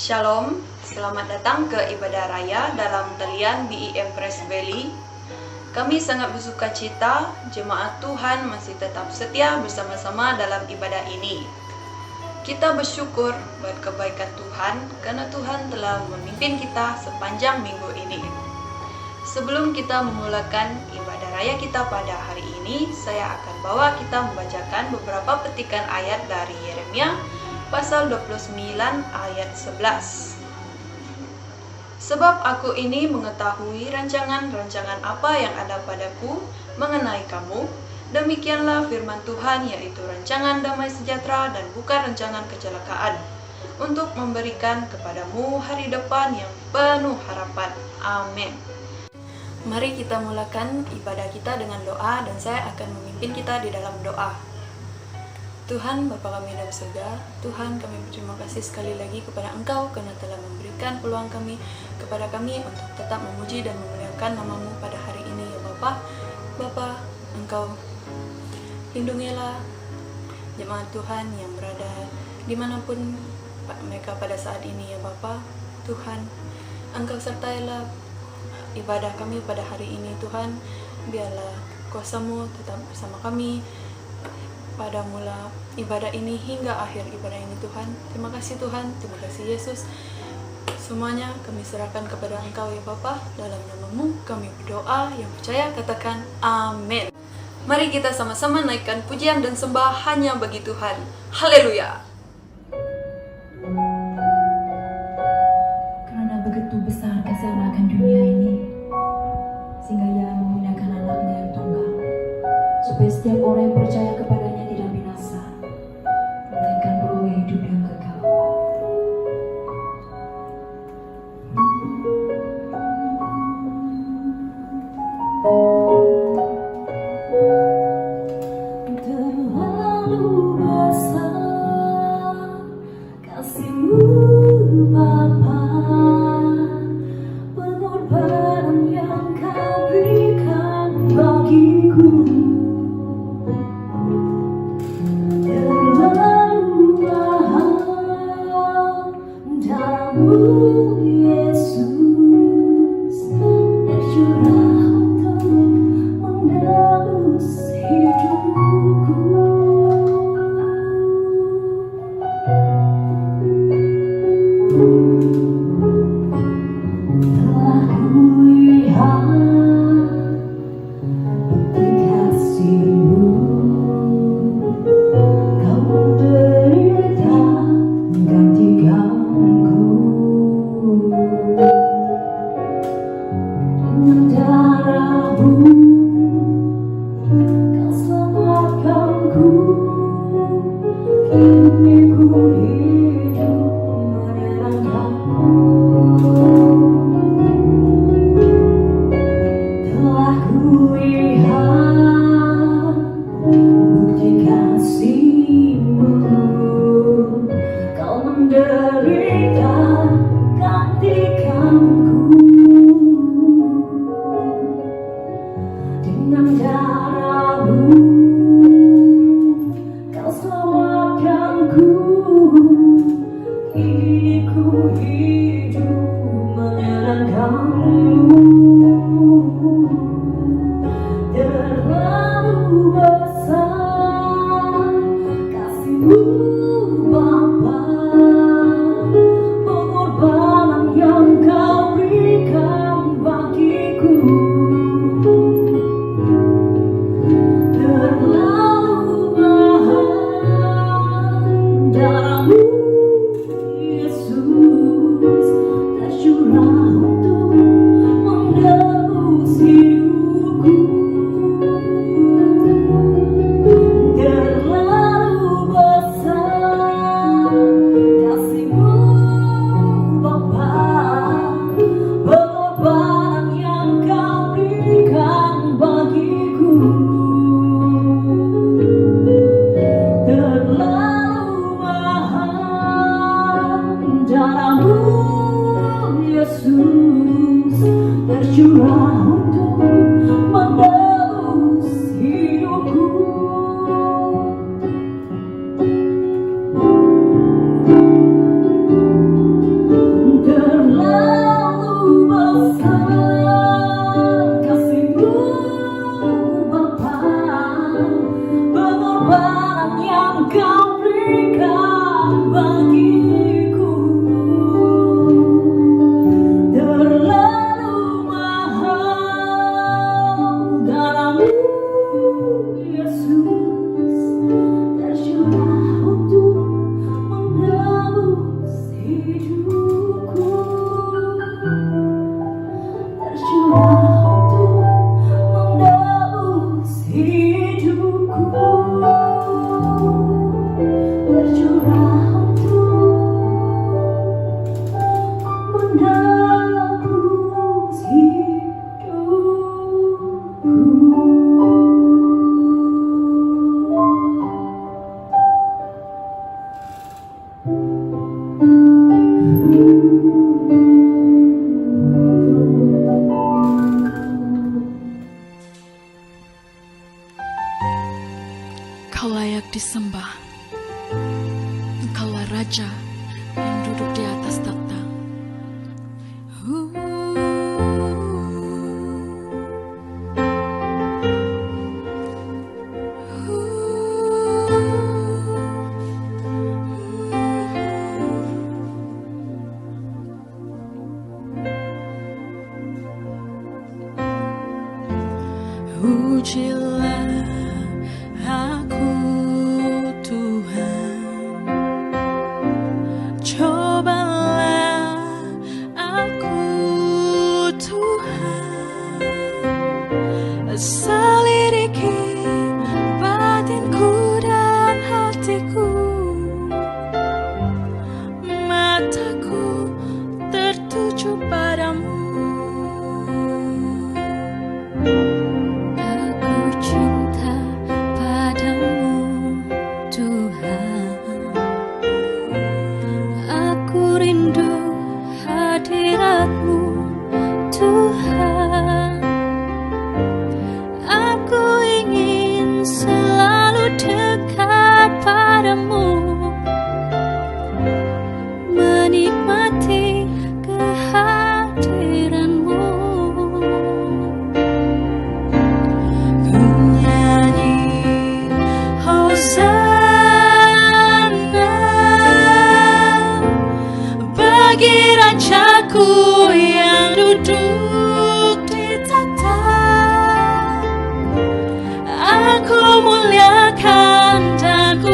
Shalom, selamat datang ke ibadah raya dalam talian BEM Press Valley. Kami sangat bersuka cita, jemaat Tuhan masih tetap setia bersama-sama dalam ibadah ini. Kita bersyukur buat kebaikan Tuhan karena Tuhan telah memimpin kita sepanjang minggu ini. Sebelum kita memulakan ibadah raya kita pada hari ini, saya akan bawa kita membacakan beberapa petikan ayat dari Yeremia pasal 29 ayat 11. Sebab aku ini mengetahui rancangan-rancangan apa yang ada padaku mengenai kamu, demikianlah firman Tuhan, yaitu rancangan damai sejahtera dan bukan rancangan kecelakaan, untuk memberikan kepadamu hari depan yang penuh harapan. Amin. Mari kita mulakan ibadah kita dengan doa, dan saya akan memimpin kita di dalam doa. Tuhan Bapa kami dalam surga, Tuhan kami berterima kasih sekali lagi kepada Engkau karena telah memberikan peluang kepada kami untuk tetap memuji dan memuliakan nama-Mu pada hari ini ya Bapa. Bapa, Engkau lindungilah jemaat Tuhan yang berada dimanapun mereka pada saat ini ya Bapa. Tuhan, Engkau sertailah ibadah kami pada hari ini Tuhan. Biarlah kuasa-Mu tetap bersama kami pada mula ibadah ini hingga akhir ibadah ini Tuhan. Terima kasih Tuhan, terima kasih Yesus. Semuanya kami serahkan kepada Engkau ya Bapa. Dalam nama-Mu kami berdoa, yang percaya katakan amin. Mari kita sama-sama naikkan pujian dan sembah hanya bagi Tuhan. Haleluya. Karena begitu besar kasih Allah akan dunia ini, sehingga Ia memindahkan anaknya yang tunggal, supaya setiap orang yang percaya kepadanya tidak binasa, melainkan beroleh hidup yang kekal. Terlalu besar kasih-Mu Bapa, pengorbanan yang Kau berikan bagiku. Terlalu mahal darah-Mu Yesus, tercurah untuk menebus hidupku. Telah kulihat kasih-Mu, Kau menderita menggantikanku. Dengan darah-Mu Kau selamatkanku. Kini ku hidup menyenangkan-Mu. Telah kulihat bukti kasih-Mu, Kau menderita gantikanku. Dengan darah-Mu Kau selamatkanku. Kini ku hidup menyenangkan-Mu. Terlalu besar kasih-Mu Bapa, pengorbanan yang Kau berikan bagiku. Terlalu mahal darah-Mu Yesus, tercurah untuk disembah. Engkaulah Raja yang duduk di atas takhta. Pujilah aku Tuhan, cobalah aku Tuhan, selidiki batinku dan hatiku, mataku tertuju padamu. Tuhan, aku ingin selalu dekat padamu, menikmati kehadiranmu. Ku nyanyi Hosana bagi Rajaku yang duduk di takhta. Aku muliakan dan ku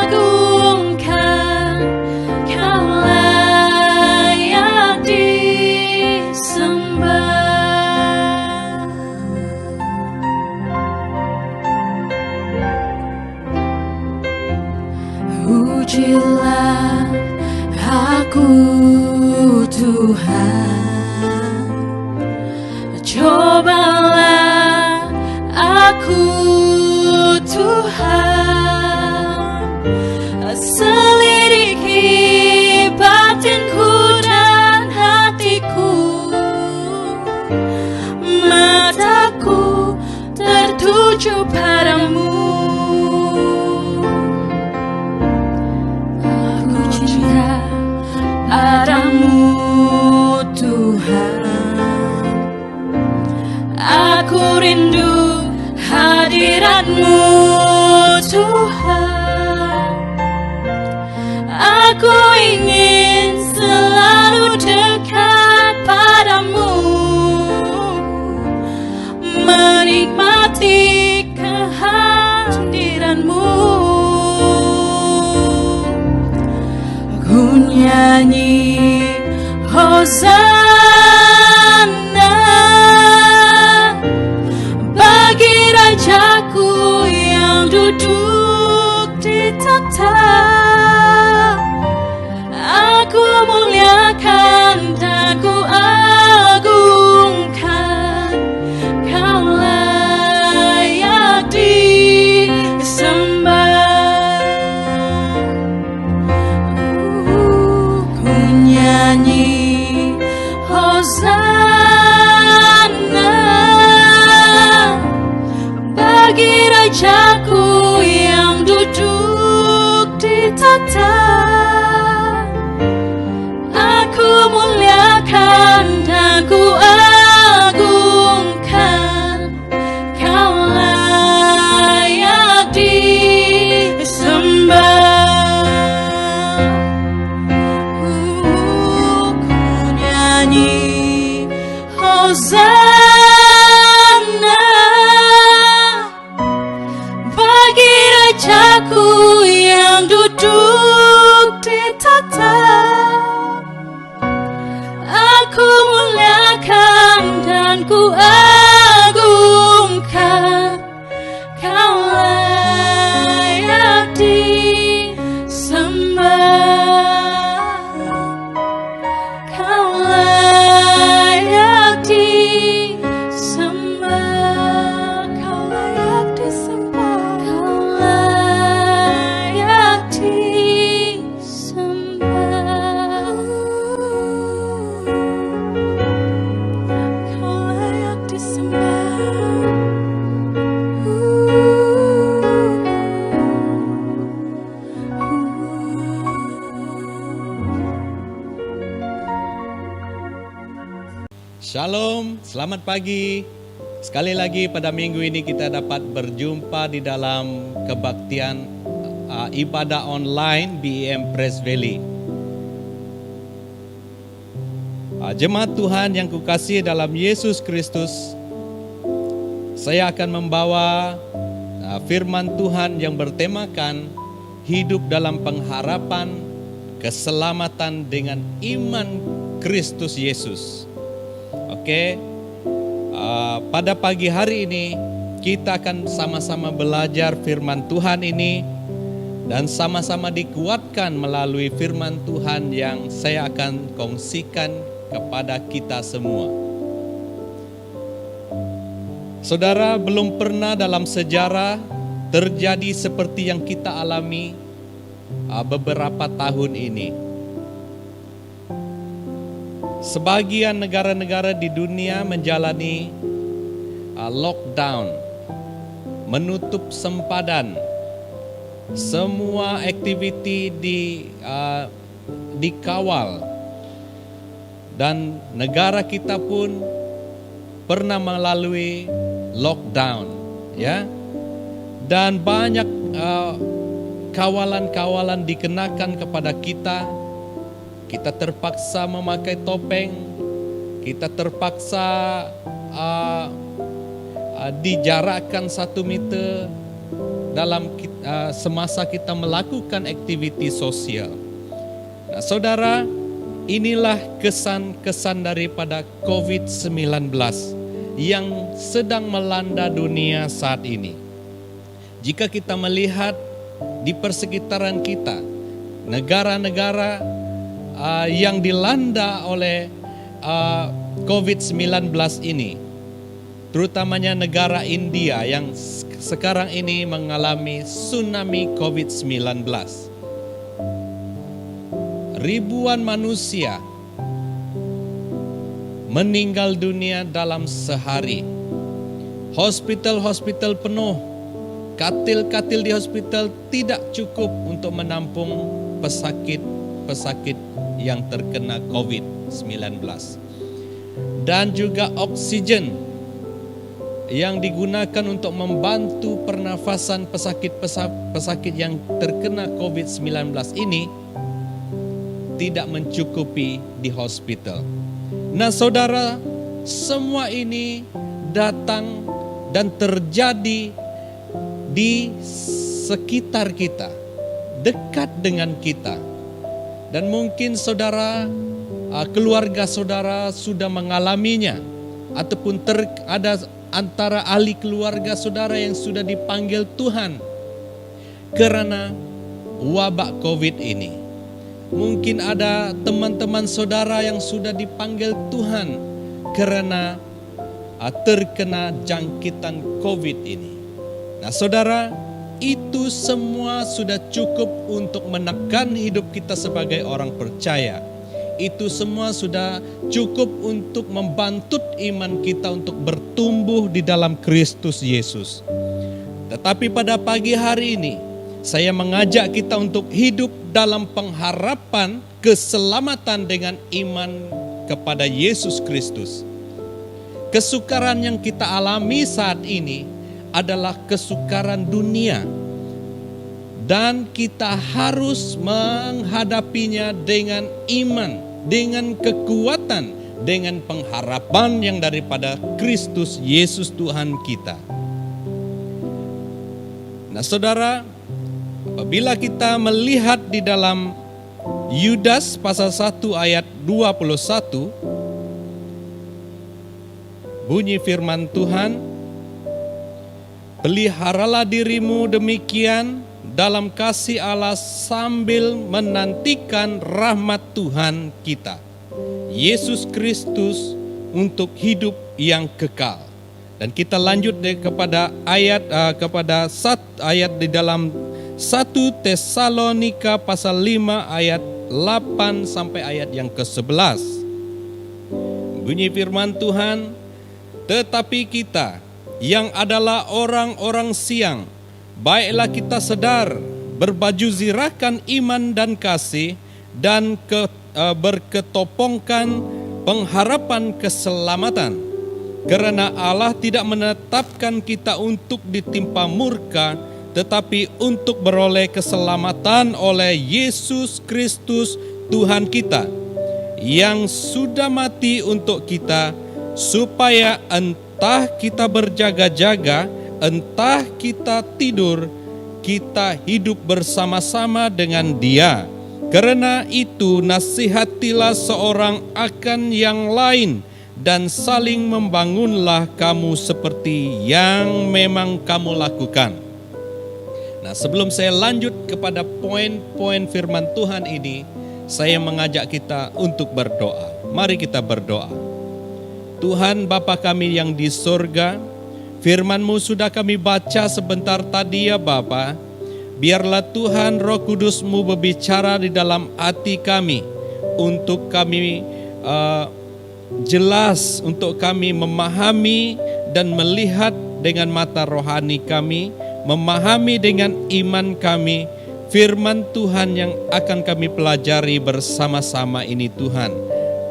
agungkan, Kau layak disembah. Pujilah aku Tuhan, cobalah aku Tuhan, selidiki batinku dan hatiku, mataku tertuju padamu. Aku cinta padamu Tuhan, aku rindu hadirat-Mu Tuhan, aku ingin selalu dekat padamu, menikmati kehadiran-Mu. Ku nyanyi Hosana bagi Rajaku yang duduk di takhta. Aku muliakan dan ku agungkan, Kau layak disembah. Ku nyanyi Hosana bagi Rajaku yang duduk di takhta. Aku muliakan dan ku agungkan, Kau layak disembah. Ku nyanyi Hosana bagi Rajaku yang duduk di takhta. Aku muliakan dan ku agungkan, Kau layak disembah. Kau layak disembah. Kau layak disembah. Kau layak disembah. Kau layak Shalom, selamat pagi. Sekali lagi pada minggu ini kita dapat berjumpa di dalam kebaktian ibadah online BEM Press Valley. Jemaat Tuhan yang kukasihi dalam Yesus Kristus, saya akan membawa firman Tuhan yang bertemakan hidup dalam pengharapan keselamatan dengan iman Kristus Yesus. Oke, pada pagi hari ini kita akan sama-sama belajar firman Tuhan ini dan sama-sama dikuatkan melalui firman Tuhan yang saya akan kongsikan kepada kita semua. Saudara, belum pernah dalam sejarah terjadi seperti yang kita alami beberapa tahun ini. Sebagian negara-negara di dunia menjalani lockdown, menutup sempadan, semua aktiviti dikawal, dan negara kita pun pernah melalui lockdown, ya, dan banyak kawalan-kawalan dikenakan kepada kita. Kita terpaksa memakai topeng, kita terpaksa dijarakkan 1 meter dalam semasa kita melakukan aktiviti sosial. Nah, saudara, inilah kesan-kesan daripada COVID-19 yang sedang melanda dunia saat ini. Jika kita melihat di persekitaran kita, negara-negara yang dilanda oleh COVID-19 ini, terutamanya negara India yang sekarang ini mengalami tsunami COVID-19. Ribuan manusia meninggal dunia dalam sehari. Hospital-hospital penuh, katil-katil di hospital tidak cukup untuk menampung pesakit yang terkena COVID-19. Dan juga oksigen yang digunakan untuk membantu pernafasan pesakit yang terkena COVID-19 ini tidak mencukupi di hospital. Nah, saudara, semua ini datang dan terjadi di sekitar kita, dekat dengan kita. Dan mungkin saudara, keluarga saudara sudah mengalaminya, ataupun ada antara ahli keluarga saudara yang sudah dipanggil Tuhan karena wabak COVID ini. Mungkin ada teman-teman saudara yang sudah dipanggil Tuhan karena terkena jangkitan COVID ini. Nah, saudara, itu semua sudah cukup untuk menekan hidup kita sebagai orang percaya. Itu semua sudah cukup untuk membantu iman kita untuk bertumbuh di dalam Kristus Yesus. Tetapi pada pagi hari ini, saya mengajak kita untuk hidup dalam pengharapan keselamatan dengan iman kepada Yesus Kristus. Kesukaran yang kita alami saat ini adalah kesukaran dunia, dan kita harus menghadapinya dengan iman, dengan kekuatan, dengan pengharapan yang daripada Kristus Yesus Tuhan kita. Nah, saudara, apabila kita melihat di dalam Yudas pasal 1 ayat 21, bunyi firman Tuhan, peliharalah dirimu demikian dalam kasih Allah sambil menantikan rahmat Tuhan kita, Yesus Kristus, untuk hidup yang kekal. Dan kita lanjut kepada ayat di dalam 1 Tesalonika pasal 5 ayat 8 sampai ayat yang ke-11. Bunyi firman Tuhan, tetapi kita yang adalah orang-orang siang, baiklah kita sedar, berbaju zirahkan iman dan kasih, dan berketopongkan pengharapan keselamatan. Karena Allah tidak menetapkan kita untuk ditimpa murka, tetapi untuk beroleh keselamatan oleh Yesus Kristus Tuhan kita, yang sudah mati untuk kita, supaya entah kita berjaga-jaga, entah kita tidur, kita hidup bersama-sama dengan Dia. Karena itu nasihatilah seorang akan yang lain, dan saling membangunlah kamu seperti yang memang kamu lakukan. Nah, sebelum saya lanjut kepada poin-poin firman Tuhan ini, saya mengajak kita untuk berdoa. Mari kita berdoa. Tuhan Bapa kami yang di surga, firman-Mu sudah kami baca sebentar tadi ya Bapa. Biarlah Tuhan Roh Kudus-Mu berbicara di dalam hati kami, untuk kami jelas, untuk kami memahami dan melihat dengan mata rohani kami, memahami dengan iman kami, firman Tuhan yang akan kami pelajari bersama-sama ini Tuhan.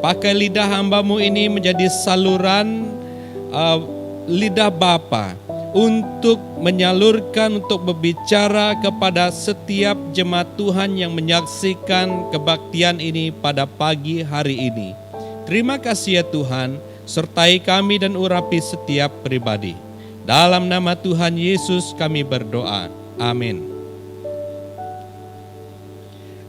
Pakai lidah hamba-Mu ini menjadi saluran lidah Bapa, untuk menyalurkan, untuk berbicara kepada setiap jemaat Tuhan yang menyaksikan kebaktian ini pada pagi hari ini. Terima kasih ya Tuhan, sertai kami dan urapi setiap pribadi. Dalam nama Tuhan Yesus kami berdoa. Amin.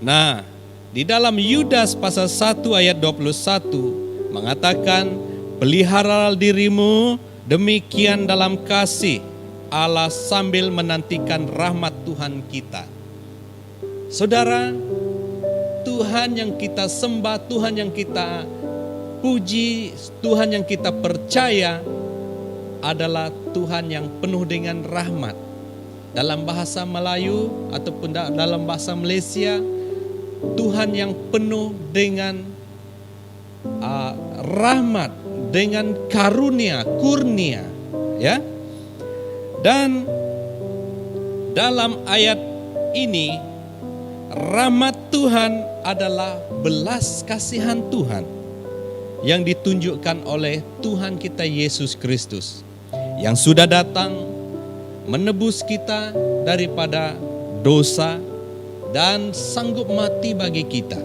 Nah, di dalam Yudas pasal 1 ayat 21 mengatakan, peliharalah dirimu demikian dalam kasih Allah sambil menantikan rahmat Tuhan kita. Saudara, Tuhan yang kita sembah, Tuhan yang kita puji, Tuhan yang kita percaya adalah Tuhan yang penuh dengan rahmat. Dalam bahasa Melayu ataupun dalam bahasa Malaysia, Tuhan yang penuh dengan rahmat, dengan karunia, kurnia, ya. Dan dalam ayat ini, rahmat Tuhan adalah belas kasihan Tuhan yang ditunjukkan oleh Tuhan kita Yesus Kristus, yang sudah datang menebus kita daripada dosa dan sanggup mati bagi kita.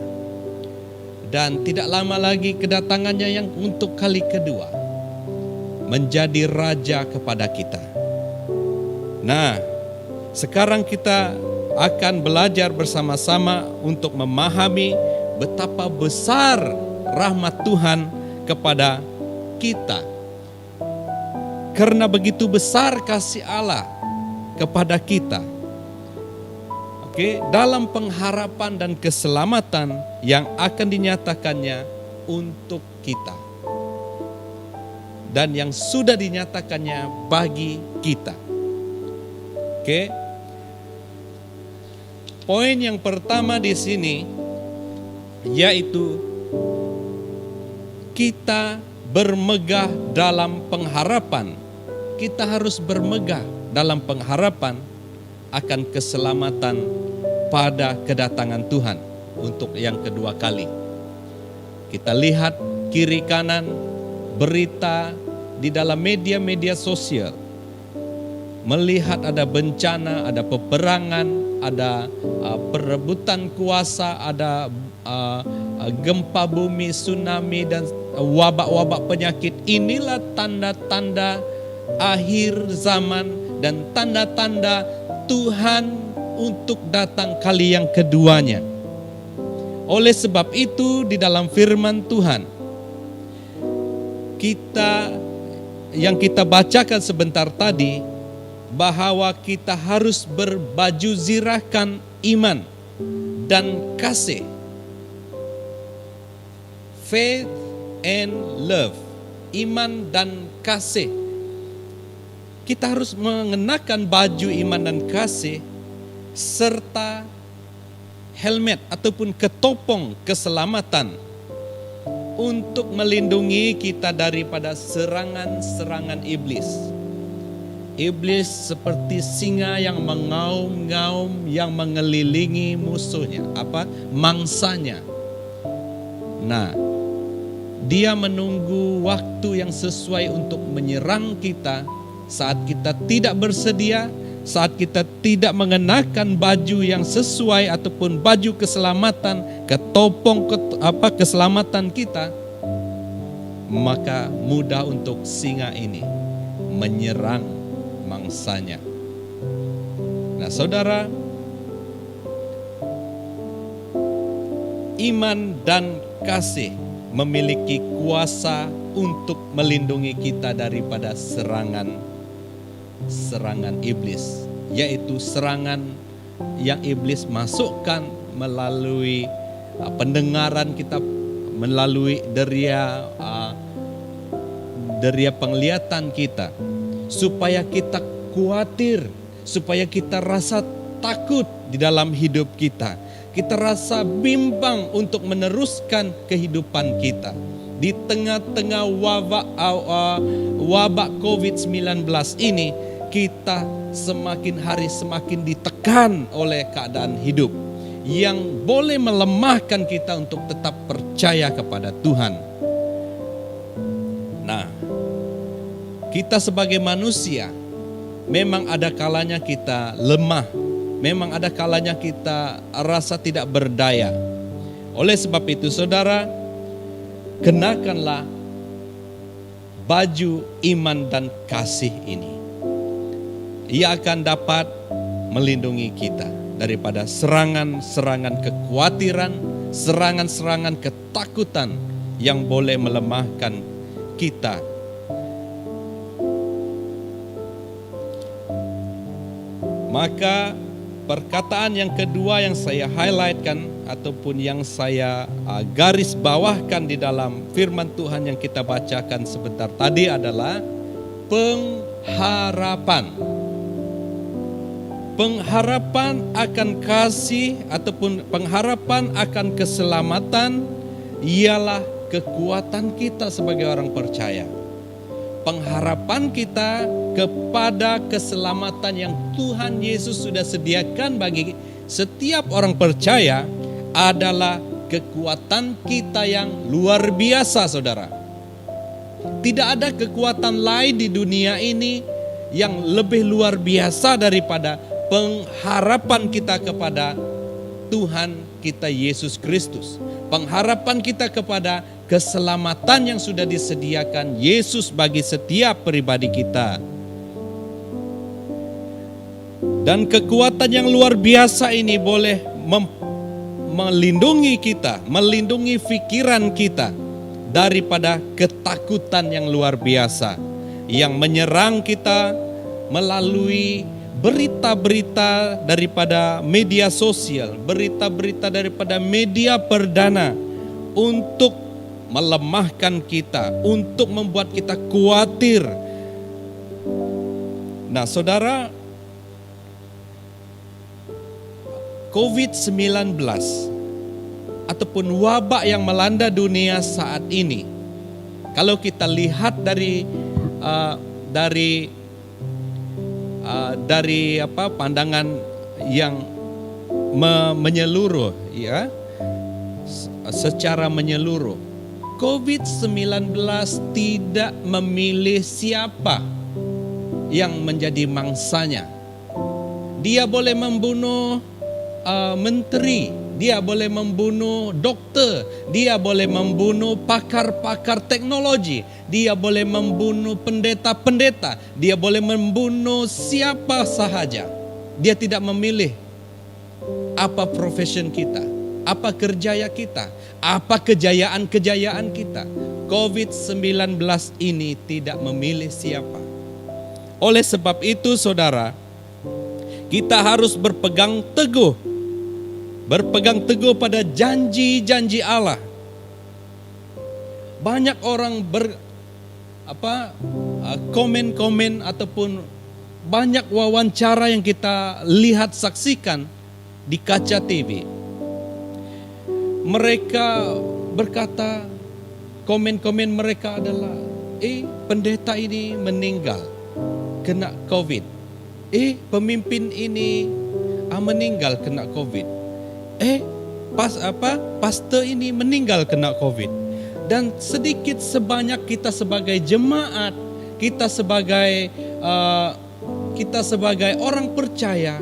Dan tidak lama lagi kedatangannya yang untuk kali kedua, menjadi raja kepada kita. Nah, sekarang kita akan belajar bersama-sama untuk memahami betapa besar rahmat Tuhan kepada kita. Karena begitu besar kasih Allah kepada kita. Dalam pengharapan dan keselamatan yang akan dinyatakannya untuk kita. Dan yang sudah dinyatakannya bagi kita. Poin yang pertama di sini yaitu kita bermegah dalam pengharapan. Kita harus bermegah dalam pengharapan akan keselamatan pada kedatangan Tuhan untuk yang kedua kali. Kita lihat kiri kanan berita di dalam media-media sosial, melihat ada bencana, ada peperangan, ada perebutan kuasa, ada gempa bumi, tsunami, dan wabak-wabak penyakit. Inilah tanda-tanda akhir zaman dan tanda-tanda Tuhan untuk datang kali yang keduanya. Oleh sebab itu di dalam firman Tuhan kita bacakan sebentar tadi, bahwa kita harus berbaju zirahkan iman dan kasih. Faith and love. Iman dan kasih. Kita harus mengenakan baju iman dan kasih serta helmet ataupun ketopong keselamatan untuk melindungi kita daripada serangan-serangan iblis. Iblis seperti singa yang mengaum-ngaum, yang mengelilingi musuhnya, mangsanya. Nah, Dia menunggu waktu yang sesuai untuk menyerang kita saat kita tidak bersedia, saat kita tidak mengenakan baju yang sesuai ataupun baju keselamatan, ketopong keselamatan kita, maka mudah untuk singa ini menyerang mangsanya. Nah, saudara, iman dan kasih memiliki kuasa untuk melindungi kita daripada serangan iblis, yaitu serangan yang iblis masukkan melalui pendengaran kita, melalui deria penglihatan kita, supaya kita khawatir, supaya kita rasa takut di dalam hidup kita. Kita rasa bimbang untuk meneruskan kehidupan kita. Di tengah-tengah wabak COVID-19 ini, kita semakin hari semakin ditekan oleh keadaan hidup yang boleh melemahkan kita untuk tetap percaya kepada Tuhan. Nah, kita sebagai manusia memang ada kalanya kita lemah, memang ada kalanya kita rasa tidak berdaya. Oleh sebab itu, saudara, kenakanlah baju iman dan kasih ini. Ia akan dapat melindungi kita daripada serangan-serangan kekhawatiran, serangan-serangan ketakutan yang boleh melemahkan kita. Maka perkataan yang kedua yang saya highlightkan ataupun yang saya garis bawahkan di dalam firman Tuhan yang kita bacakan sebentar tadi adalah pengharapan. Pengharapan akan kasih ataupun pengharapan akan keselamatan ialah kekuatan kita sebagai orang percaya. Pengharapan kita kepada keselamatan yang Tuhan Yesus sudah sediakan bagi setiap orang percaya adalah kekuatan kita yang luar biasa, saudara. Tidak ada kekuatan lain di dunia ini yang lebih luar biasa daripada pengharapan kita kepada Tuhan kita Yesus Kristus. Pengharapan kita kepada keselamatan yang sudah disediakan Yesus bagi setiap pribadi kita. Dan kekuatan yang luar biasa ini boleh melindungi kita, melindungi pikiran kita daripada ketakutan yang luar biasa yang menyerang kita melalui berita-berita daripada media sosial, berita-berita daripada media perdana untuk melemahkan kita, untuk membuat kita khawatir. Nah, saudara, COVID-19 ataupun wabak yang melanda dunia saat ini, kalau kita lihat dari pandangan yang menyeluruh, ya, secara menyeluruh, COVID-19 tidak memilih siapa yang menjadi mangsanya. Dia boleh membunuh menteri, dia boleh membunuh dokter, dia boleh membunuh pakar-pakar teknologi, dia boleh membunuh pendeta-pendeta, dia boleh membunuh siapa sahaja. Dia tidak memilih apa profession kita, apa kerjaya kita, apa kejayaan-kejayaan kita. COVID-19 ini tidak memilih siapa. Oleh sebab itu, saudara, kita harus berpegang teguh pada janji-janji Allah. Banyak orang komen-komen ataupun banyak wawancara yang kita lihat saksikan di kaca TV. Mereka berkata, komen-komen mereka adalah, pendeta ini meninggal kena COVID. Pemimpin ini meninggal kena COVID. Pastor ini meninggal kena COVID. Dan sedikit sebanyak kita sebagai jemaat, kita sebagai orang percaya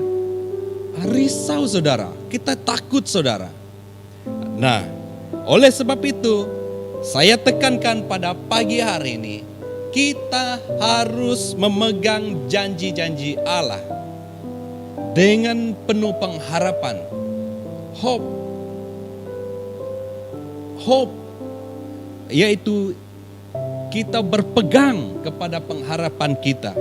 risau saudara, kita takut saudara. Nah, oleh sebab itu saya tekankan pada pagi hari ini, kita harus memegang janji-janji Allah dengan penuh pengharapan. Hope yaitu kita berpegang kepada pengharapan kita,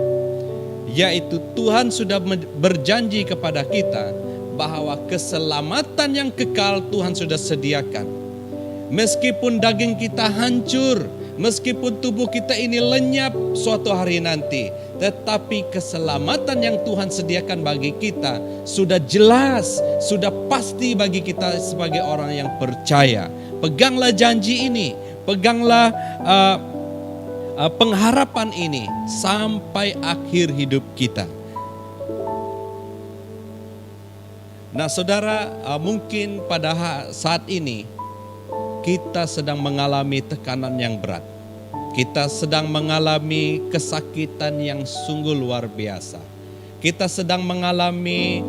yaitu Tuhan sudah berjanji kepada kita bahwa keselamatan yang kekal Tuhan sudah sediakan. Meskipun daging kita hancur, meskipun tubuh kita ini lenyap suatu hari nanti, tetapi keselamatan yang Tuhan sediakan bagi kita sudah jelas, sudah pasti bagi kita sebagai orang yang percaya. Peganglah janji ini, peganglah pengharapan ini sampai akhir hidup kita. Nah saudara, mungkin pada saat ini kita sedang mengalami tekanan yang berat. Kita sedang mengalami kesakitan yang sungguh luar biasa. Kita sedang mengalami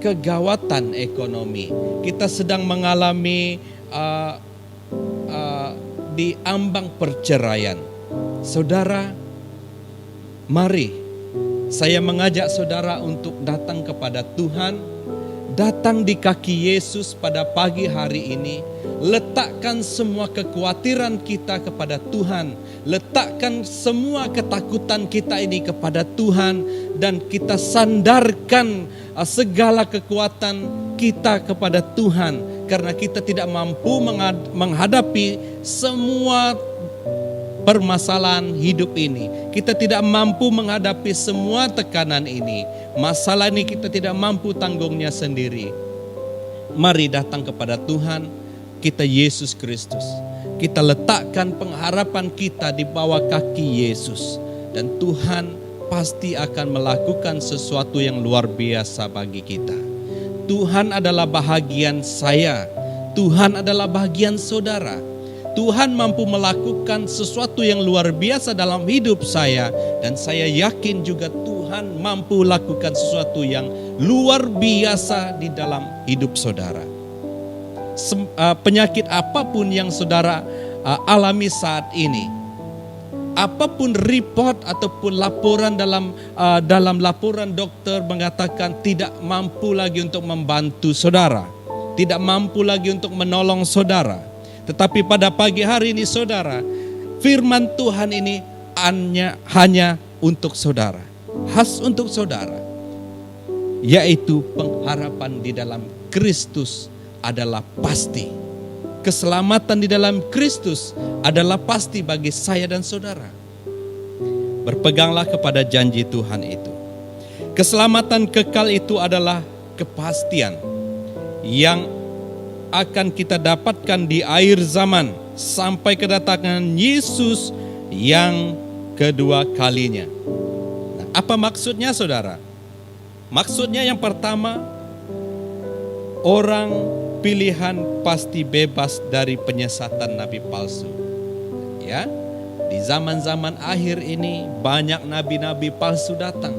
kegawatan ekonomi. Kita sedang mengalami di ambang perceraian. Saudara, mari saya mengajak saudara untuk datang kepada Tuhan, datang di kaki Yesus pada pagi hari ini. Letakkan semua kekhawatiran kita kepada Tuhan, letakkan semua ketakutan kita ini kepada Tuhan, dan kita sandarkan segala kekuatan kita kepada Tuhan, karena kita tidak mampu menghadapi semua permasalahan hidup ini. Kita tidak mampu menghadapi semua tekanan ini. Masalah ini kita tidak mampu tanggungnya sendiri. Mari datang kepada Tuhan kita Yesus Kristus. Kita letakkan pengharapan kita di bawah kaki Yesus, dan Tuhan pasti akan melakukan sesuatu yang luar biasa bagi kita. Tuhan adalah bahagian saya, Tuhan adalah bahagian saudara. Tuhan mampu melakukan sesuatu yang luar biasa dalam hidup saya, dan saya yakin juga Tuhan mampu lakukan sesuatu yang luar biasa di dalam hidup saudara. Penyakit apapun yang saudara alami saat ini, apapun report ataupun laporan dalam laporan dokter mengatakan tidak mampu lagi untuk membantu saudara, tidak mampu lagi untuk menolong saudara. Tetapi pada pagi hari ini saudara, firman Tuhan ini hanya untuk saudara, khas untuk saudara, yaitu pengharapan di dalam Kristus adalah pasti. Keselamatan di dalam Kristus adalah pasti bagi saya dan saudara. Berpeganglah kepada janji Tuhan itu. Keselamatan kekal itu adalah kepastian yang akan kita dapatkan di akhir zaman sampai kedatangan Yesus yang kedua kalinya. Nah, apa maksudnya saudara? Maksudnya yang pertama, orang pilihan pasti bebas dari penyesatan nabi palsu. Ya, di zaman-zaman akhir ini banyak nabi-nabi palsu datang,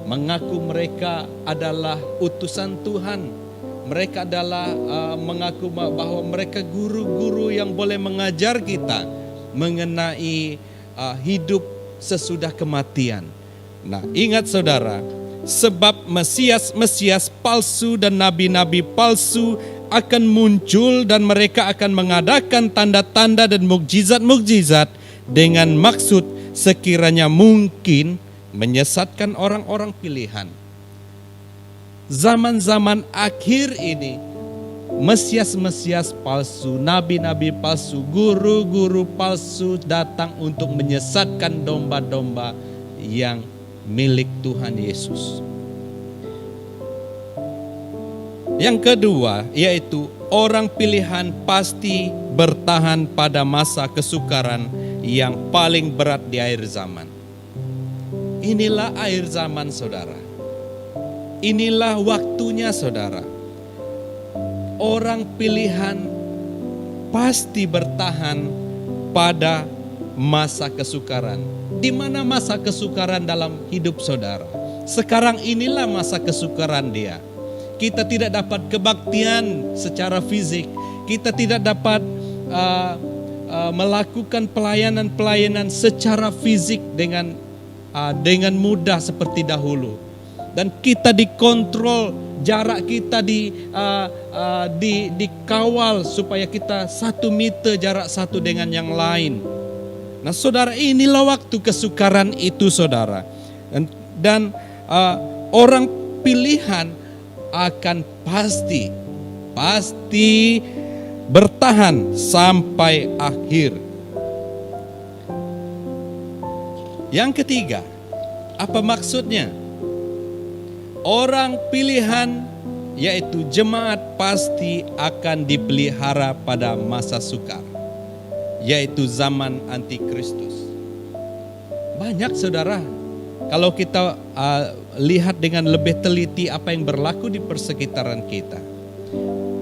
mengaku mereka adalah utusan Tuhan. Mereka adalah mengaku bahwa mereka guru-guru yang boleh mengajar kita mengenai hidup sesudah kematian. Nah, ingat saudara, sebab Mesias palsu dan nabi-nabi palsu akan muncul, dan mereka akan mengadakan tanda-tanda dan mukjizat-mukjizat dengan maksud sekiranya mungkin menyesatkan orang-orang pilihan. Zaman-zaman akhir ini, Mesias-Mesias palsu, nabi-nabi palsu, guru-guru palsu datang untuk menyesatkan domba-domba yang milik Tuhan Yesus. Yang kedua, yaitu orang pilihan pasti bertahan pada masa kesukaran yang paling berat di akhir zaman. Inilah akhir zaman saudara. Inilah waktunya saudara. Orang pilihan pasti bertahan pada masa kesukaran. Di mana masa kesukaran dalam hidup saudara? Sekarang inilah masa kesukaran dia. Kita tidak dapat kebaktian secara fisik. Kita tidak dapat melakukan pelayanan-pelayanan secara fisik dengan mudah seperti dahulu. Dan kita dikontrol, jarak kita dikawal supaya kita 1 meter jarak satu dengan yang lain. Nah saudara, inilah waktu kesukaran itu saudara. Dan orang pilihan akan pasti bertahan sampai akhir. Yang ketiga, apa maksudnya? Orang pilihan yaitu jemaat pasti akan dipelihara pada masa sukar, yaitu zaman antikristus. Banyak saudara, kalau kita lihat dengan lebih teliti apa yang berlaku di persekitaran kita,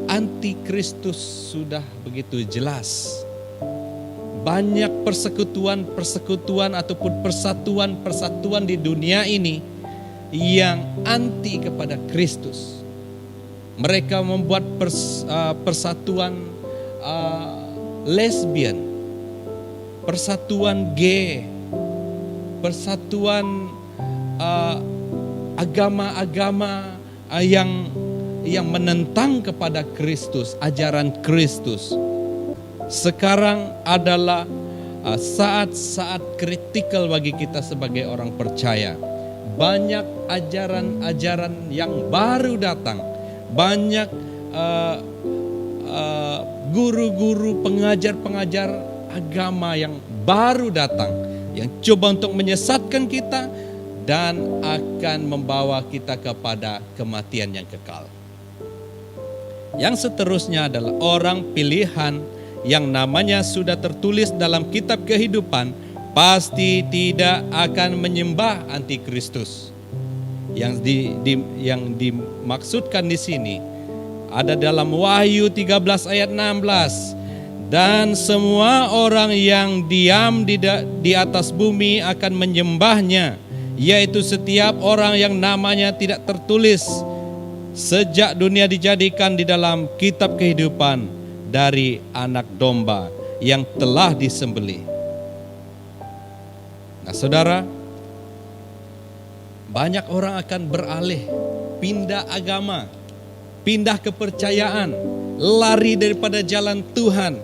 antikristus sudah begitu jelas. Banyak persekutuan ataupun persatuan di dunia ini yang anti kepada Kristus. Mereka membuat persatuan lesbian, persatuan gay, persatuan agama-agama yang menentang kepada Kristus, ajaran Kristus. Sekarang adalah saat-saat kritikal bagi kita sebagai orang percaya. Banyak ajaran-ajaran yang baru datang. Banyak guru-guru, pengajar-pengajar agama yang baru datang, yang coba untuk menyesatkan kita dan akan membawa kita kepada kematian yang kekal. Yang seterusnya adalah orang pilihan yang namanya sudah tertulis dalam kitab kehidupan pasti tidak akan menyembah antikristus. Yang dimaksudkan di sini ada dalam Wahyu 13 ayat 16. Dan semua orang yang diam di atas bumi akan menyembahnya, yaitu setiap orang yang namanya tidak tertulis sejak dunia dijadikan di dalam kitab kehidupan dari anak domba yang telah disembelih. Nah saudara, banyak orang akan beralih, pindah agama, pindah kepercayaan, lari daripada jalan Tuhan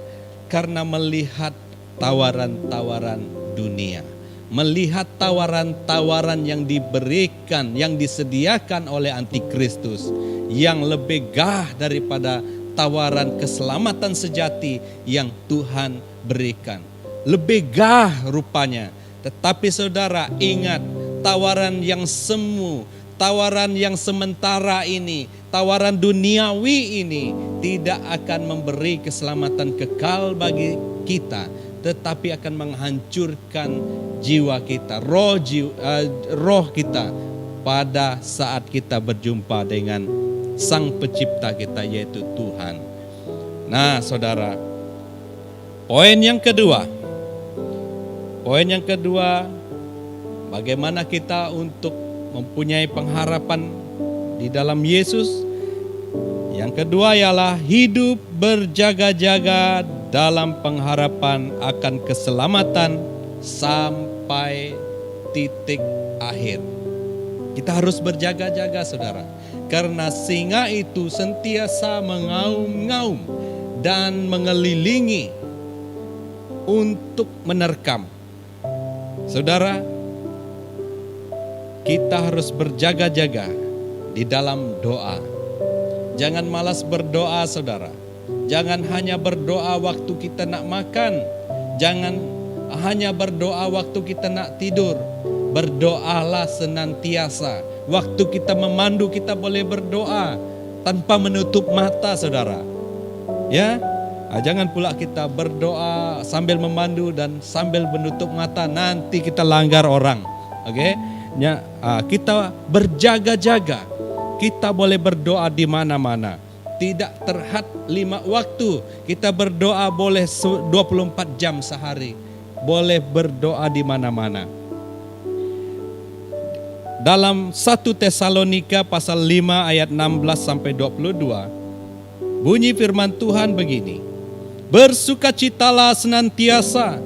karena melihat tawaran-tawaran dunia, melihat tawaran-tawaran yang diberikan, yang disediakan oleh antikristus, yang lebih gah daripada tawaran keselamatan sejati yang Tuhan berikan. Lebih gah rupanya. Tetapi saudara ingat, tawaran yang semu, tawaran yang sementara ini, tawaran duniawi ini tidak akan memberi keselamatan kekal bagi kita, tetapi akan menghancurkan jiwa kita, roh kita pada saat kita berjumpa dengan Sang Pencipta kita, yaitu Tuhan. Nah saudara, poin yang kedua, bagaimana kita untuk mempunyai pengharapan di dalam Yesus. Yang kedua ialah hidup berjaga-jaga dalam pengharapan akan keselamatan sampai titik akhir. Kita harus berjaga-jaga saudara, karena singa itu sentiasa mengaum-ngaum dan mengelilingi untuk menerkam. Saudara, kita harus berjaga-jaga di dalam doa. Jangan malas berdoa saudara. Jangan hanya berdoa waktu kita nak makan. Jangan hanya berdoa waktu kita nak tidur. Berdoalah senantiasa. Waktu kita memandu kita boleh berdoa tanpa menutup mata saudara. Ya, jangan pula kita berdoa sambil memandu dan sambil menutup mata, nanti kita langgar orang. Oke? Kita berjaga-jaga. Kita boleh berdoa di mana-mana. tidak terhad 5 waktu. Kita berdoa boleh 24 jam sehari. Boleh berdoa di mana-mana. Dalam 1 Tesalonika pasal 5 ayat 16 sampai 22, bunyi firman Tuhan begini. Bersukacitalah senantiasa,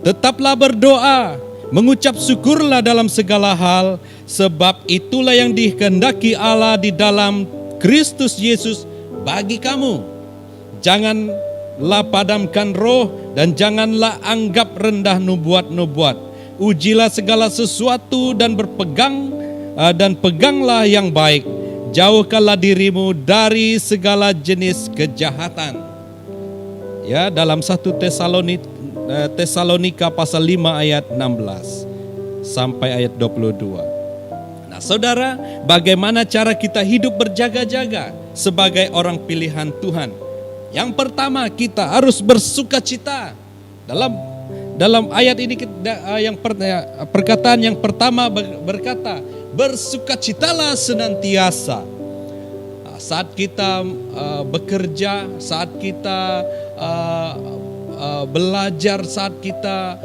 tetaplah berdoa, mengucap syukurlah dalam segala hal, sebab itulah yang dikehendaki Allah di dalam Kristus Yesus bagi kamu. Janganlah padamkan roh dan janganlah anggap rendah nubuat-nubuat. Ujilah segala sesuatu dan peganglah yang baik. Jauhkanlah dirimu dari segala jenis kejahatan. Ya, dalam 1 Tesalonika pasal 5 ayat 16 sampai ayat 22. Nah, saudara, bagaimana cara kita hidup berjaga-jaga sebagai orang pilihan Tuhan? Yang pertama, kita harus bersukacita. Dalam ayat ini perkataan yang pertama berkata, bersukacitalah senantiasa. Saat kita bekerja, saat kita belajar, saat kita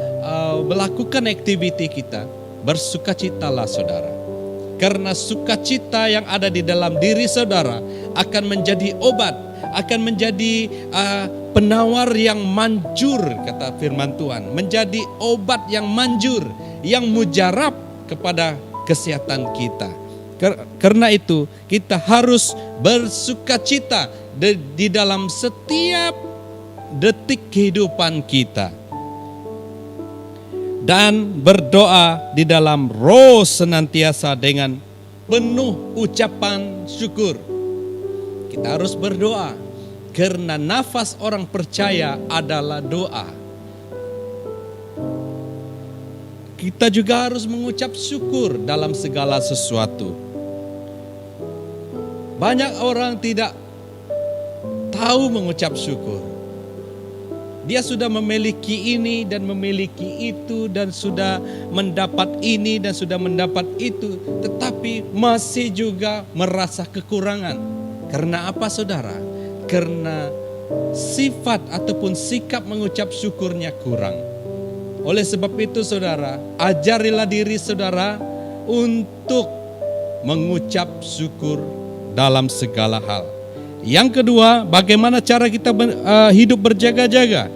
melakukan aktiviti kita, bersukacitalah saudara. Karena sukacita yang ada di dalam diri saudara akan menjadi obat, akan menjadi penawar yang manjur, kata firman Tuhan. Menjadi obat yang manjur, yang mujarab kepada kesehatan kita. Karena itu kita harus bersukacita di dalam setiap detik kehidupan kita. Dan berdoa di dalam roh senantiasa dengan penuh ucapan syukur. Kita harus berdoa karena nafas orang percaya adalah doa. Kita juga harus mengucap syukur dalam segala sesuatu. Banyak orang tidak tahu mengucap syukur. Dia sudah memiliki ini dan memiliki itu dan sudah mendapat ini dan sudah mendapat itu, tetapi masih juga merasa kekurangan. Karena apa saudara? Karena sifat ataupun sikap mengucap syukurnya kurang. Oleh sebab itu saudara, ajarilah diri saudara untuk mengucap syukur dalam segala hal. Yang kedua, bagaimana cara kita hidup berjaga-jaga?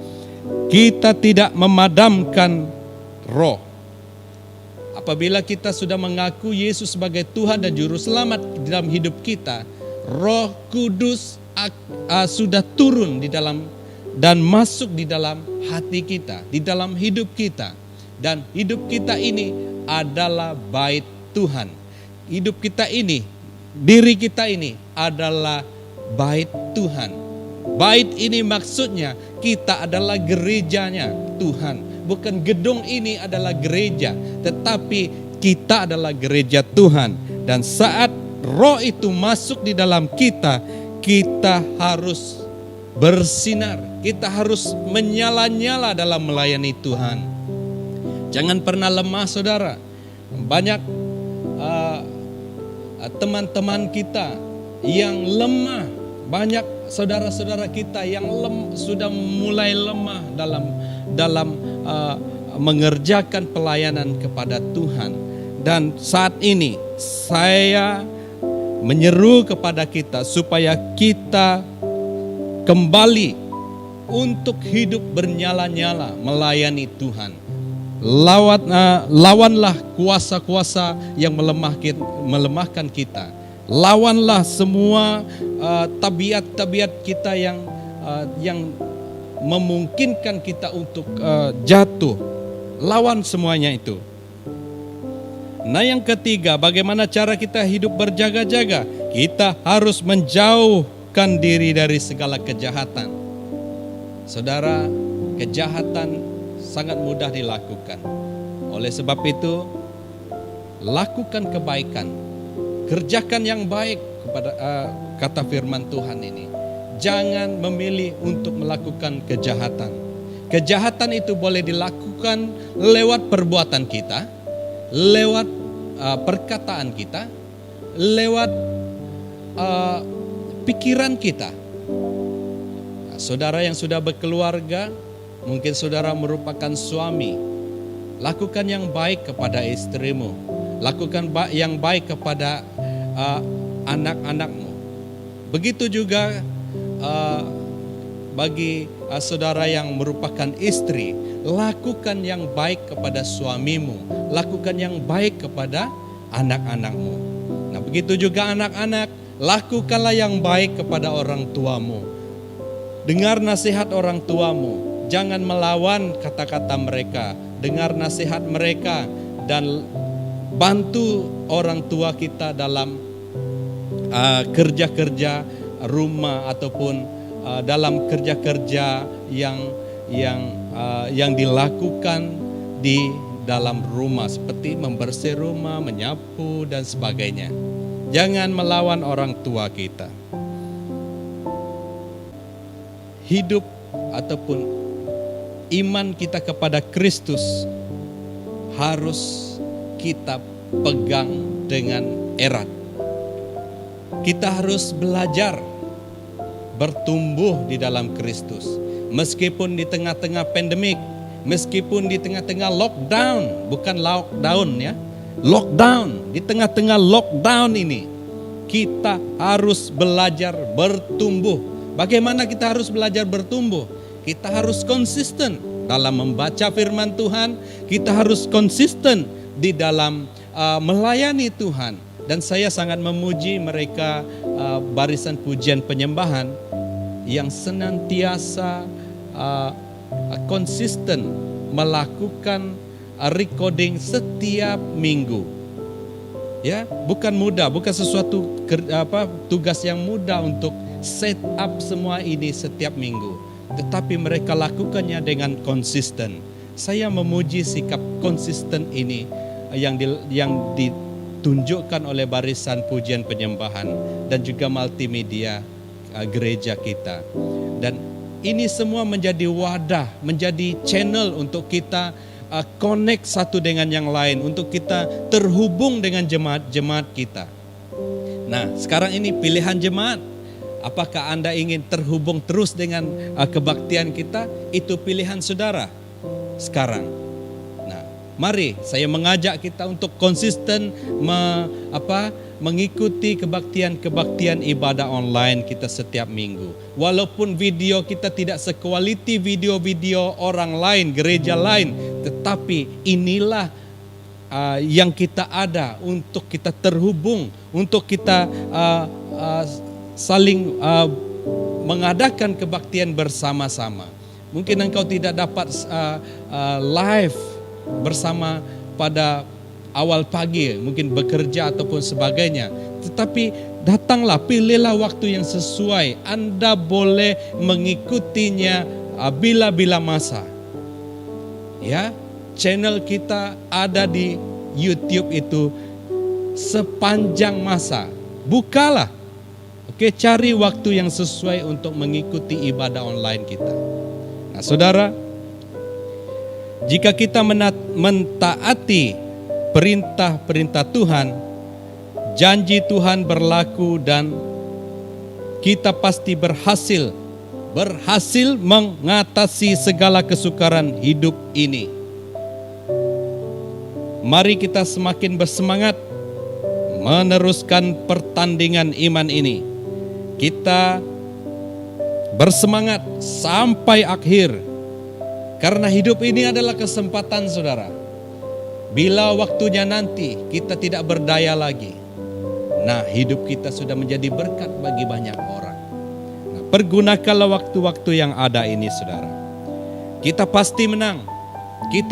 Kita tidak memadamkan roh. Apabila kita sudah mengaku Yesus sebagai Tuhan dan Juru Selamat dalam hidup kita, Roh Kudus sudah turun di dalam dan masuk di dalam hati kita, di dalam hidup kita. Dan hidup kita ini adalah bait Tuhan. Hidup kita ini, diri kita ini adalah bait Tuhan. Bait ini maksudnya kita adalah gerejanya Tuhan. Bukan gedung ini adalah gereja, tetapi kita adalah gereja Tuhan. Dan saat roh itu masuk di dalam kita, kita harus bersinar. Kita harus menyala-nyala dalam melayani Tuhan. Jangan pernah lemah saudara. Banyak teman-teman kita yang lemah, banyak saudara-saudara kita yang sudah mulai lemah dalam mengerjakan pelayanan kepada Tuhan. Dan saat ini saya menyeru kepada kita supaya kita kembali untuk hidup bernyala-nyala melayani Tuhan. Lawanlah kuasa-kuasa yang melemahkan kita. Lawanlah semua tabiat-tabiat kita yang memungkinkan kita untuk jatuh. Lawan semuanya itu. Nah, yang ketiga, bagaimana cara kita hidup berjaga-jaga? Kita harus menjauhkan diri dari segala kejahatan. Saudara, kejahatan sangat mudah dilakukan. Oleh sebab itu, lakukan kebaikan. Kerjakan yang baik kepada kata firman Tuhan ini. Jangan memilih untuk melakukan kejahatan. Kejahatan itu boleh dilakukan lewat perbuatan kita, lewat perkataan kita, lewat pikiran kita. Nah, saudara yang sudah berkeluarga, mungkin saudara merupakan suami, lakukan yang baik kepada istrimu, lakukan yang baik kepada anak-anakmu. Begitu juga bagi saudara yang merupakan istri, lakukan yang baik kepada suamimu, lakukan yang baik kepada anak-anakmu. Nah, begitu juga anak-anak, lakukanlah yang baik kepada orang tuamu. Dengar nasihat orang tuamu, jangan melawan kata-kata mereka. Dengar nasihat mereka dan bantu orang tua kita dalam kerja-kerja rumah ataupun dalam kerja-kerja yang dilakukan di dalam rumah, seperti membersih rumah, menyapu dan sebagainya. Jangan melawan orang tua kita. Hidup ataupun iman kita kepada Kristus harus kita pegang dengan erat. Kita harus belajar bertumbuh di dalam Kristus. Meskipun di tengah-tengah pandemik, meskipun di tengah-tengah lockdown, bukan lockdown ya, lockdown, di tengah-tengah lockdown ini, kita harus belajar bertumbuh. Bagaimana kita harus belajar bertumbuh? Kita harus konsisten dalam membaca firman Tuhan, kita harus konsisten di dalam melayani Tuhan. Dan saya sangat memuji mereka barisan pujian penyembahan yang senantiasa konsisten melakukan recording setiap minggu. Ya, bukan mudah, bukan sesuatu tugas yang mudah untuk set up semua ini setiap minggu. Tetapi mereka lakukannya dengan konsisten. Saya memuji sikap konsisten ini yang ditunjukkan oleh barisan pujian penyembahan dan juga multimedia gereja kita. Dan ini semua menjadi wadah, menjadi channel untuk kita connect satu dengan yang lain, untuk kita terhubung dengan jemaat-jemaat kita. Nah, sekarang ini pilihan jemaat. Apakah Anda ingin terhubung terus dengan kebaktian kita? Itu pilihan saudara sekarang. Nah, mari saya mengajak kita untuk konsisten mengikuti kebaktian ibadah online kita setiap minggu. Walaupun video kita tidak sekualiti video-video orang lain, gereja lain, tetapi inilah yang kita ada untuk kita terhubung, untuk kita saling mengadakan kebaktian bersama-sama. Mungkin engkau tidak dapat live bersama pada awal pagi, mungkin bekerja ataupun sebagainya. Tetapi datanglah, pilihlah waktu yang sesuai. Anda boleh mengikutinya bila-bila masa. Ya, channel kita ada di YouTube itu sepanjang masa. Bukalah. Oke, cari waktu yang sesuai untuk mengikuti ibadah online kita. Nah, saudara, jika kita mentaati perintah-perintah Tuhan, janji Tuhan berlaku dan kita pasti berhasil mengatasi segala kesukaran hidup ini. Mari kita semakin bersemangat meneruskan pertandingan iman ini. Kita bersemangat sampai akhir, karena hidup ini adalah kesempatan saudara. Bila waktunya nanti kita tidak berdaya lagi, nah hidup kita sudah menjadi berkat bagi banyak orang. Nah, pergunakanlah waktu-waktu yang ada ini saudara. Kita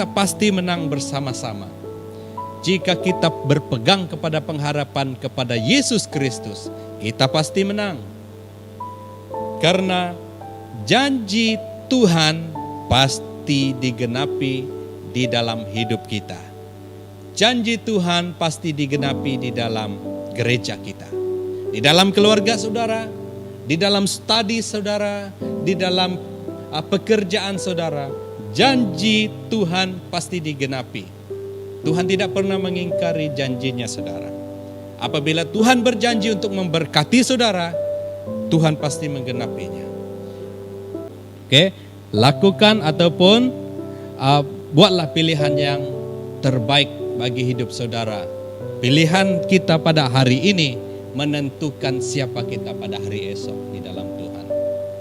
pasti menang bersama-sama. Jika kita berpegang kepada pengharapan kepada Yesus Kristus, kita pasti menang. Karena janji Tuhan pasti digenapi di dalam hidup kita. Janji Tuhan pasti digenapi di dalam gereja kita. Di dalam keluarga saudara, di dalam studi saudara, di dalam pekerjaan saudara. Janji Tuhan pasti digenapi. Tuhan tidak pernah mengingkari janjinya saudara. Apabila Tuhan berjanji untuk memberkati saudara, Tuhan pasti menggenapinya. Oke, lakukan ataupun buatlah pilihan yang terbaik bagi hidup saudara. Pilihan kita pada hari ini menentukan siapa kita pada hari esok di dalam Tuhan.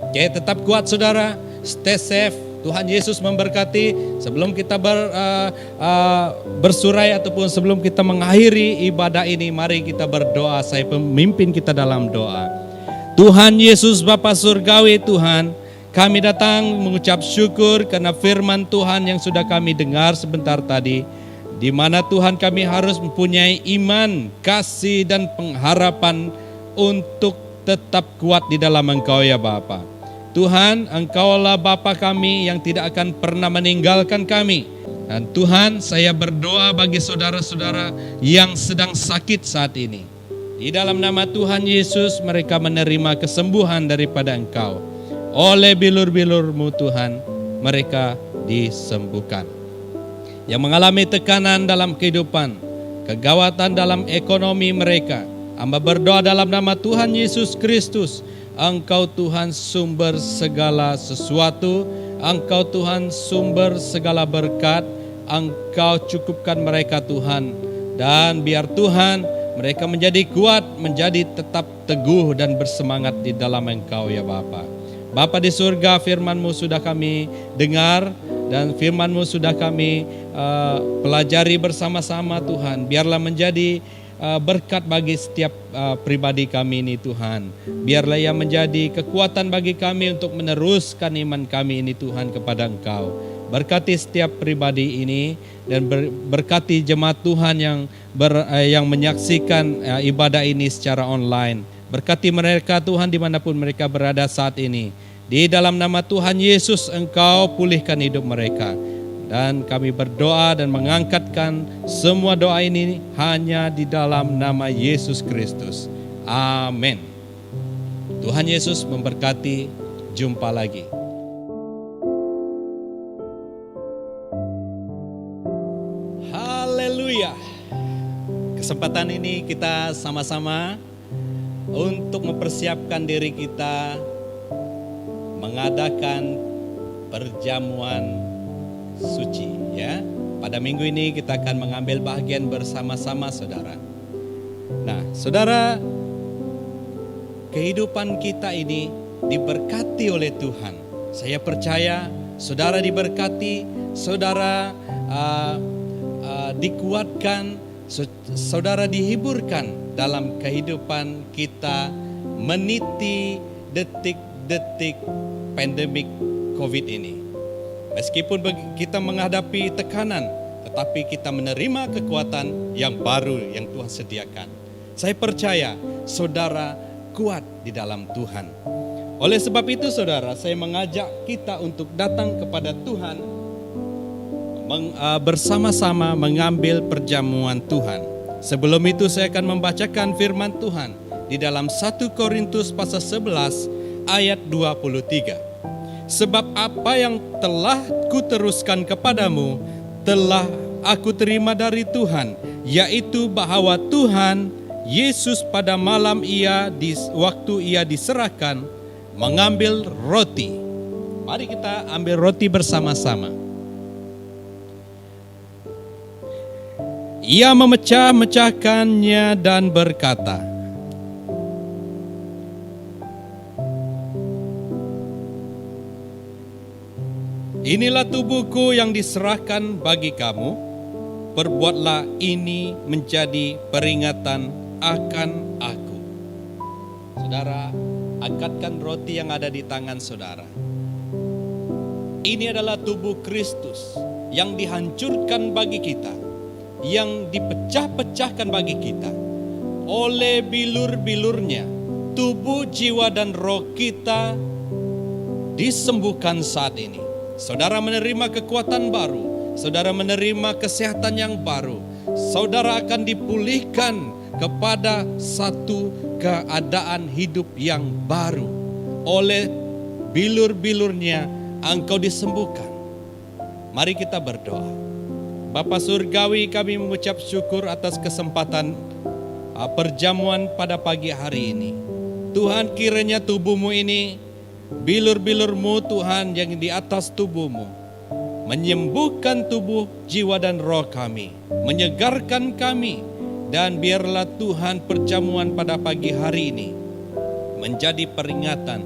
Oke, tetap kuat saudara, stay safe. Tuhan Yesus memberkati. Sebelum kita bersurai ataupun sebelum kita mengakhiri ibadah ini, mari kita berdoa. Saya pemimpin kita dalam doa. Tuhan Yesus Bapa Surgawi, Tuhan, kami datang mengucap syukur karena firman Tuhan yang sudah kami dengar sebentar tadi, di mana Tuhan kami harus mempunyai iman, kasih dan pengharapan untuk tetap kuat di dalam Engkau ya Bapa. Tuhan, Engkaulah Bapa kami yang tidak akan pernah meninggalkan kami. Dan Tuhan, saya berdoa bagi saudara-saudara yang sedang sakit saat ini. Di dalam nama Tuhan Yesus mereka menerima kesembuhan daripada Engkau. Oleh bilur-bilur-Mu Tuhan, mereka disembuhkan. Yang mengalami tekanan dalam kehidupan, kegawatan dalam ekonomi mereka, hamba berdoa dalam nama Tuhan Yesus Kristus. Engkau Tuhan sumber segala sesuatu, Engkau Tuhan sumber segala berkat, Engkau cukupkan mereka Tuhan. Dan biar Tuhan mereka menjadi kuat, menjadi tetap teguh dan bersemangat di dalam Engkau ya Bapa. Bapa di surga, firman-Mu sudah kami dengar dan firman-Mu sudah kami pelajari bersama-sama Tuhan. Biarlah menjadi berkat bagi setiap pribadi kami ini Tuhan. Biarlah ia menjadi kekuatan bagi kami untuk meneruskan iman kami ini Tuhan kepada Engkau. Berkati setiap pribadi ini dan berkati jemaat Tuhan yang menyaksikan ibadah ini secara online. Berkati mereka Tuhan dimanapun mereka berada saat ini. Di dalam nama Tuhan Yesus Engkau pulihkan hidup mereka. Dan kami berdoa dan mengangkatkan semua doa ini hanya di dalam nama Yesus Kristus. Amin. Tuhan Yesus memberkati. Jumpa lagi. Haleluya. Kesempatan ini kita sama-sama untuk mempersiapkan diri kita mengadakan perjamuan suci ya. Pada minggu ini kita akan mengambil bagian bersama-sama saudara. Nah, saudara, kehidupan kita ini diberkati oleh Tuhan. Saya percaya saudara diberkati, saudara dikuatkan, saudara dihiburkan dalam kehidupan kita meniti detik-detik pandemik COVID ini. Meskipun kita menghadapi tekanan, tetapi kita menerima kekuatan yang baru yang Tuhan sediakan. Saya percaya saudara kuat di dalam Tuhan. Oleh sebab itu saudara, saya mengajak kita untuk datang kepada Tuhan, bersama-sama mengambil perjamuan Tuhan. Sebelum itu saya akan membacakan firman Tuhan di dalam 1 Korintus pasal 11 ayat 23. Sebab apa yang telah kuteruskan kepadamu telah aku terima dari Tuhan, yaitu bahwa Tuhan Yesus pada malam waktu ia diserahkan mengambil roti. Mari kita ambil roti bersama-sama. Ia memecah-mecahkannya dan berkata, inilah tubuhku yang diserahkan bagi kamu, perbuatlah ini menjadi peringatan akan aku. Saudara, angkatkan roti yang ada di tangan saudara. Ini adalah tubuh Kristus yang dihancurkan bagi kita, yang dipecah-pecahkan bagi kita. Oleh bilur-bilurnya, tubuh, jiwa dan roh kita disembuhkan saat ini. Saudara menerima kekuatan baru, saudara menerima kesehatan yang baru, saudara akan dipulihkan kepada satu keadaan hidup yang baru. Oleh bilur-bilurnya engkau disembuhkan. Mari kita berdoa. Bapa Surgawi, kami mengucap syukur atas kesempatan perjamuan pada pagi hari ini. Tuhan, kiranya tubuhmu ini, bilur-bilurmu Tuhan yang di atas tubuhmu, menyembuhkan tubuh, jiwa dan roh kami, menyegarkan kami, dan biarlah Tuhan perjamuan pada pagi hari ini menjadi peringatan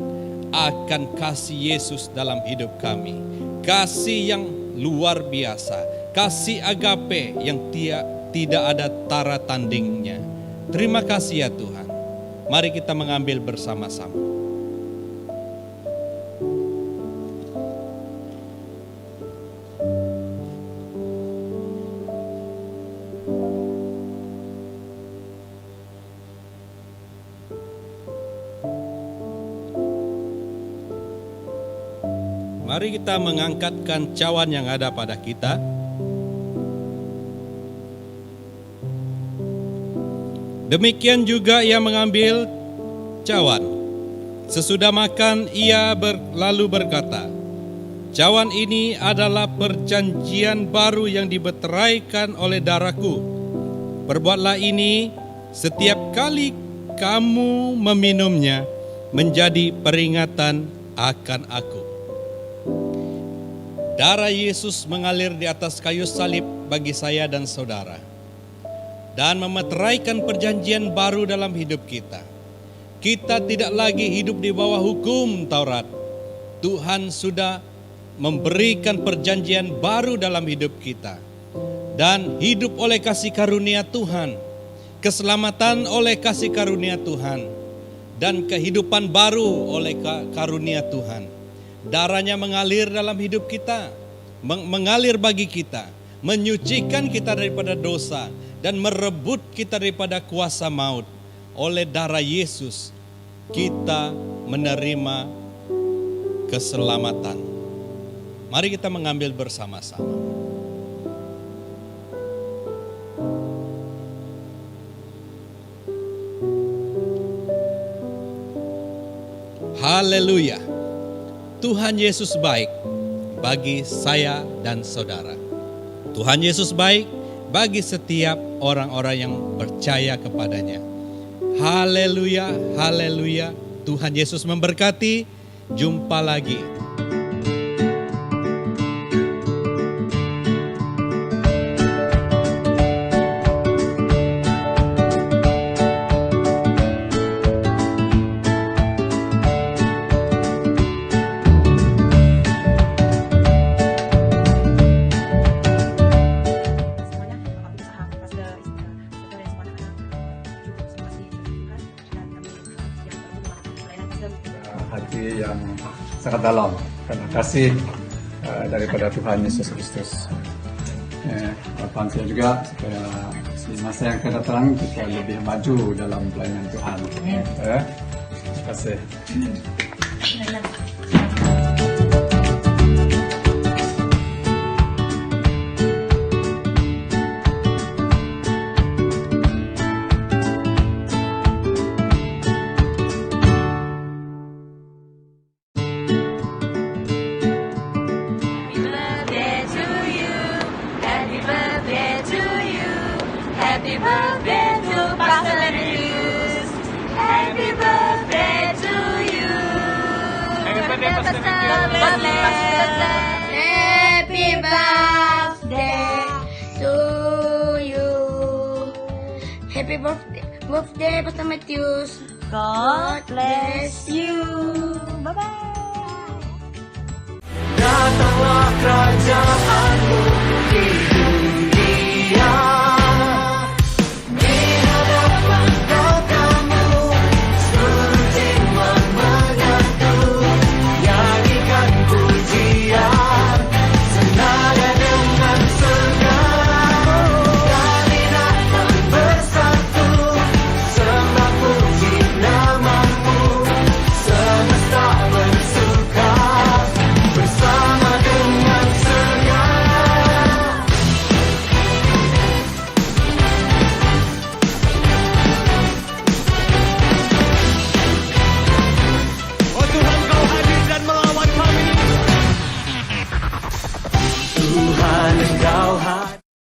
akan kasih Yesus dalam hidup kami. Kasih yang luar biasa, kasih agape yang tidak ada tara tandingnya. Terima kasih ya Tuhan. Mari kita mengambil bersama-sama. Mari kita mengangkatkan cawan yang ada pada kita. Demikian juga ia mengambil cawan. Sesudah makan ia lalu berkata, "Cawan ini adalah perjanjian baru yang dimeteraikan oleh darahku. Perbuatlah ini setiap kali kamu meminumnya menjadi peringatan akan aku." Darah Yesus mengalir di atas kayu salib bagi saya dan saudara, dan memeteraikan perjanjian baru dalam hidup kita. Kita tidak lagi hidup di bawah hukum Taurat. Tuhan sudah memberikan perjanjian baru dalam hidup kita, dan hidup oleh kasih karunia Tuhan, keselamatan oleh kasih karunia Tuhan, dan kehidupan baru oleh karunia Tuhan. Darahnya mengalir dalam hidup kita, mengalir bagi kita, menyucikan kita daripada dosa, dan merebut kita daripada kuasa maut. Oleh darah Yesus, kita menerima keselamatan. Mari kita mengambil bersama-sama. Haleluya. Tuhan Yesus baik bagi saya dan saudara. Tuhan Yesus baik bagi setiap orang-orang yang percaya kepadanya. Haleluya, haleluya. Tuhan Yesus memberkati. Jumpa lagi. Hati yang sangat dalam karena kasih daripada Tuhan Yesus Kristus. Harapan saya juga supaya di masa yang akan datang kita lebih maju dalam pelayanan Tuhan. Terima kasih. Happy birthday to Pastor Matthews. Happy birthday to you. Happy birthday, Pastor Matthews. Happy birthday to you. Happy birthday, Pastor Matthews. God bless you. Bye-bye. Datanglah kerajaanmu.